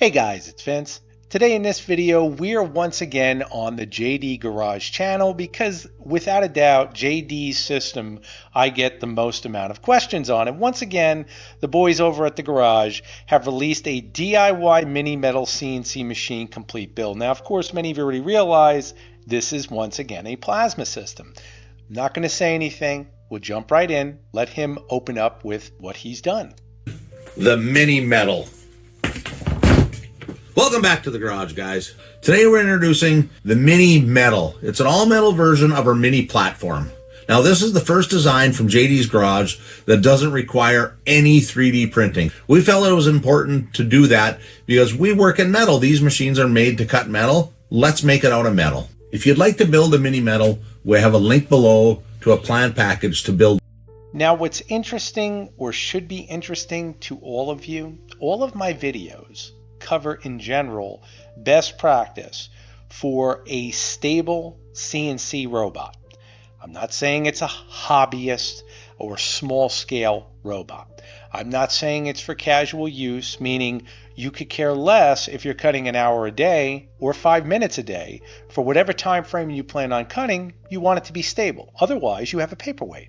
Hey guys, it's Vince. Today in this video, we are once again on the JD Garage channel because without a doubt, JD's system I get the most amount of questions on. And once again, the boys over at the garage have released a DIY mini metal CNC machine complete build. Now, of course, many of you already realize this is once again a plasma system. I'm not going to say anything. We'll jump right in, let him open up with what he's done. The mini metal. Welcome back to the garage, guys. Today we're introducing the mini metal. It's an all-metal version of our mini platform. Now this is the first design from JD's Garage that doesn't require any 3D printing. We felt it was important to do that because we work in metal. These machines are made to cut metal. Let's make it out of metal. If you'd like to build a mini metal, we have a link below to a plan package to build. Now what's interesting, or should be interesting to all of you, all of my videos cover in general best practice for a stable CNC robot. I'm not saying it's a hobbyist or small scale robot. I'm not saying it's for casual use, meaning you could care less if you're cutting an hour a day or 5 minutes a day. For whatever time frame you plan on cutting, you want it to be stable. Otherwise, you have a paperweight.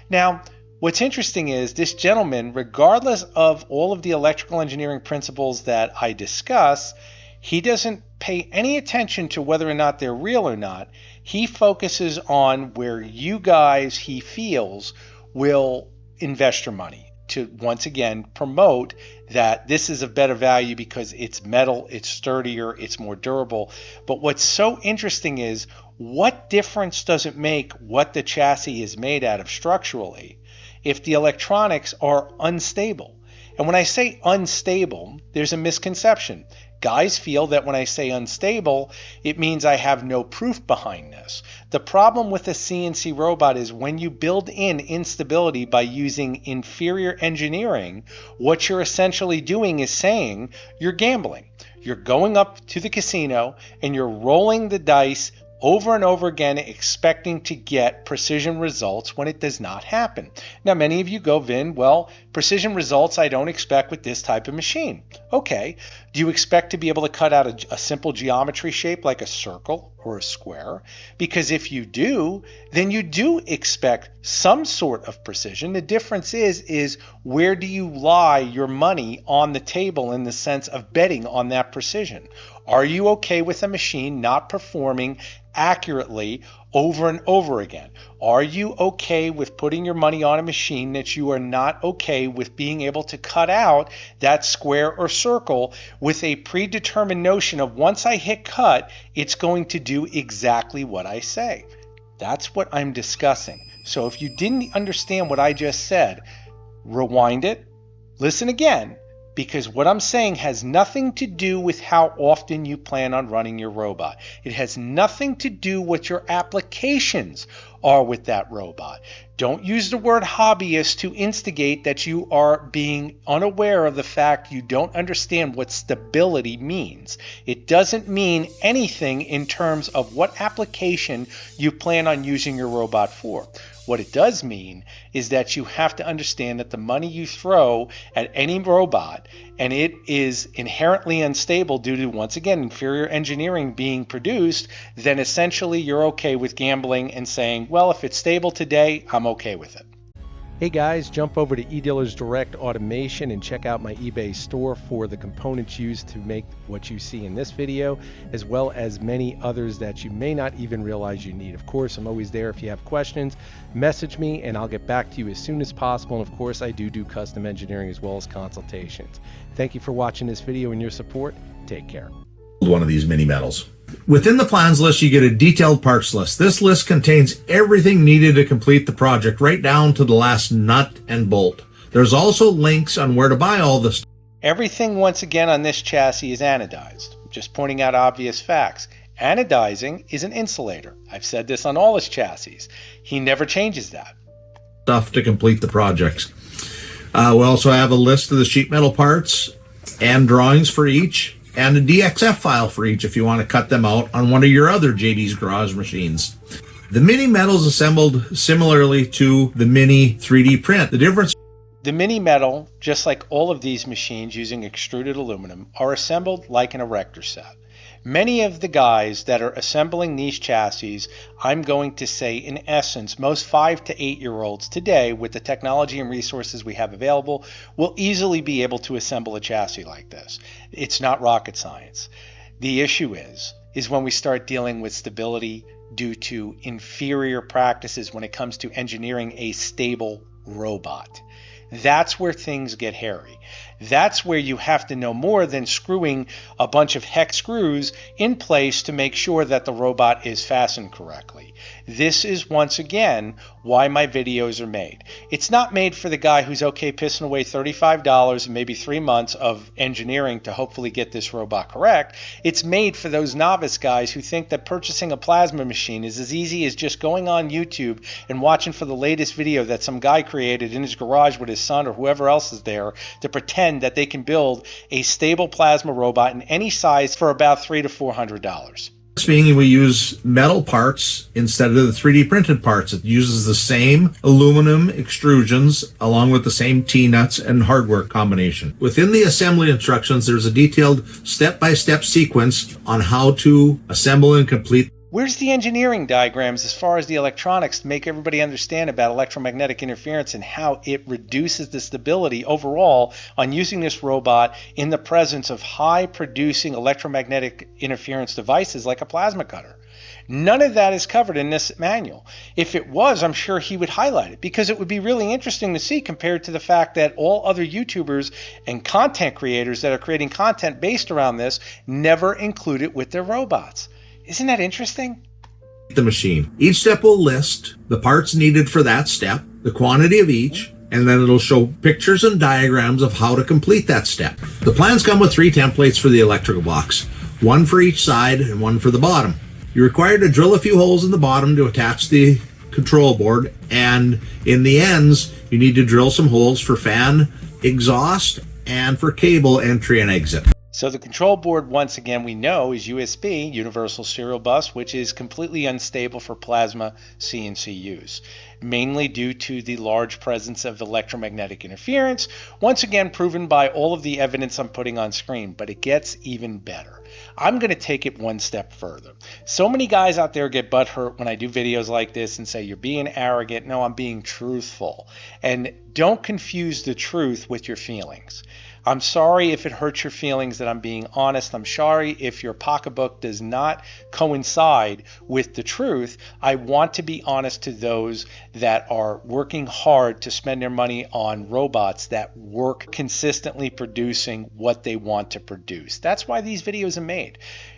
Now, what's interesting is this gentleman, regardless of all of the electrical engineering principles that I discuss, he doesn't pay any attention to whether or not they're real or not. He focuses on where you guys, he feels, will invest your money to once again promote that this is of better value because it's metal, it's sturdier, it's more durable. But what's so interesting is what difference does it make what the chassis is made out of structurally if the electronics are unstable? And when I say unstable, there's a misconception. Guys feel that when I say unstable, it means I have no proof behind this. The problem with a CNC robot is when you build in instability by using inferior engineering, what you're essentially doing is saying you're gambling. You're going up to the casino and you're rolling the dice over and over again, expecting to get precision results when it does not happen. Now, many of you go, Vin, well, precision results I don't expect with this type of machine. Okay, do you expect to be able to cut out a simple geometry shape like a circle or a square? Because if you do, then you do expect some sort of precision. The difference is where do you lie your money on the table in the sense of betting on that precision? Are you okay with a machine not performing accurately over and over again? Are you okay with putting your money on a machine that you are not okay with being able to cut out that square or circle with a predetermined notion of once I hit cut, it's going to do exactly what I say? That's what I'm discussing. So if you didn't understand what I just said, rewind it, listen again, because what I'm saying has nothing to do with how often you plan on running your robot. It has nothing to do what your applications are with that robot. Don't use the word hobbyist to instigate that you are being unaware of the fact you don't understand what stability means. It doesn't mean anything in terms of what application you plan on using your robot for. What it does mean is that you have to understand that the money you throw at any robot, and it is inherently unstable due to, once again, inferior engineering being produced, then essentially you're okay with gambling and saying, well, if it's stable today, I'm okay with it. Hey guys, jump over to eDealers Direct Automation and check out my eBay store for the components used to make what you see in this video, as well as many others that you may not even realize you need. Of course, I'm always there if you have questions. Message me and I'll get back to you as soon as possible. And of course, I do custom engineering as well as consultations. Thank you for watching this video and your support. Take care. One of these mini metals. Within the plans list, you get a detailed parts list. This list contains everything needed to complete the project, right down to the last nut and bolt. There's also links on where to buy all this. Everything, once again, on this chassis is anodized. Just pointing out obvious facts. Anodizing is an insulator. I've said this on all his chassis. He never changes that. Stuff to complete the projects. We also have a list of the sheet metal parts and drawings for each, and a DXF file for each if you want to cut them out on one of your other JD's Garage machines. The mini metal is assembled similarly to the mini 3D print. The difference The mini metal, just like all of these machines using extruded aluminum, are assembled like an erector set. Many of the guys that are assembling these chassis, I'm going to say in essence, most 5 to 8 year olds today with the technology and resources we have available will easily be able to assemble a chassis like this. It's not rocket science. The issue is when we start dealing with stability due to inferior practices when it comes to engineering a stable robot. That's where things get hairy. That's where you have to know more than screwing a bunch of hex screws in place to make sure that the robot is fastened correctly. This is once again why my videos are made. It's not made for the guy who's okay pissing away $35 and maybe 3 months of engineering to hopefully get this robot correct. It's made for those novice guys who think that purchasing a plasma machine is as easy as just going on YouTube and watching for the latest video that some guy created in his garage with his son or whoever else is there to pretend that they can build a stable plasma robot in any size for about $300 to $400. Being we use metal parts instead of the 3D printed parts. It uses the same aluminum extrusions along with the same T-nuts and hardware combination. Within the assembly instructions, there's a detailed step-by-step sequence on how to assemble and complete. Where's the engineering diagrams as far as the electronics to make everybody understand about electromagnetic interference and how it reduces the stability overall on using this robot in the presence of high producing electromagnetic interference devices like a plasma cutter? None of that is covered in this manual. If it was, I'm sure he would highlight it because it would be really interesting to see compared to the fact that all other YouTubers and content creators that are creating content based around this never include it with their robots. Isn't that interesting? The machine. Each step will list the parts needed for that step, the quantity of each, and then it'll show pictures and diagrams of how to complete that step. The plans come with 3 templates for the electrical box, one for each side and one for the bottom. You're required to drill a few holes in the bottom to attach the control board, and in the ends, you need to drill some holes for fan, exhaust, and for cable entry and exit. So the control board, once again, we know is USB, Universal Serial Bus, which is completely unstable for plasma CNC use, mainly due to the large presence of electromagnetic interference, once again proven by all of the evidence I'm putting on screen, but it gets even better. I'm going to take it one step further. So many guys out there get butthurt when I do videos like this and say, you're being arrogant. No, I'm being truthful. And don't confuse the truth with your feelings. I'm sorry if it hurts your feelings that I'm being honest. I'm sorry if your pocketbook does not coincide with the truth. I want to be honest to those that are working hard to spend their money on robots that work consistently producing what they want to produce. That's why these videos are made.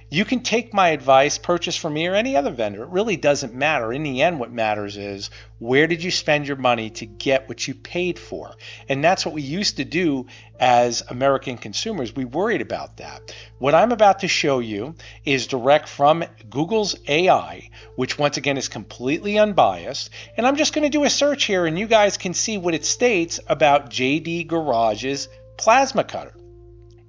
You can take my advice, purchase from me or any other vendor. It really doesn't matter. In the end, what matters is where did you spend your money to get what you paid for? And that's what we used to do as American consumers. We worried about that. What I'm about to show you is direct from Google's AI, which once again is completely unbiased. And I'm just going to do a search here and you guys can see what it states about JD Garage's plasma cutter.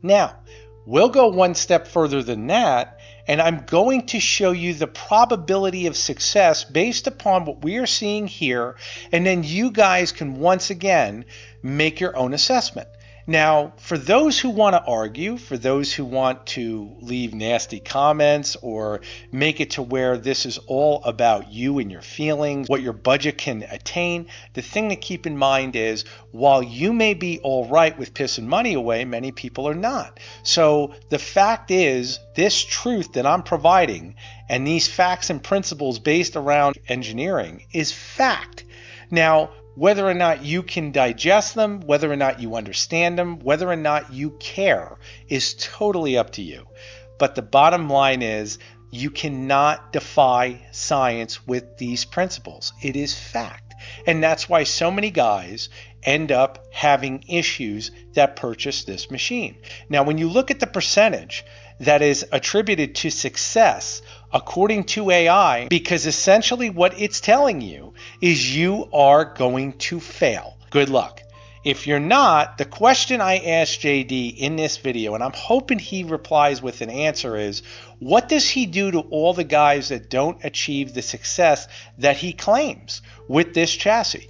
Now, we'll go one step further than that, and I'm going to show you the probability of success based upon what we are seeing here, and then you guys can once again make your own assessment. Now, for those who want to argue, for those who want to leave nasty comments or make it to where this is all about you and your feelings, what your budget can attain, the thing to keep in mind is while you may be all right with pissing money away, many people are not. So the fact is, this truth that I'm providing and these facts and principles based around engineering is fact. Now, whether or not you can digest them, whether or not you understand them, whether or not you care is totally up to you. But the bottom line is you cannot defy science with these principles. It is fact. And that's why so many guys end up having issues that purchase this machine. Now, when you look at the percentage that is attributed to success according to AI, because essentially what it's telling you is you are going to fail. Good luck. If you're not, the question I asked JD in this video, and I'm hoping he replies with an answer, is what does he do to all the guys that don't achieve the success that he claims with this chassis?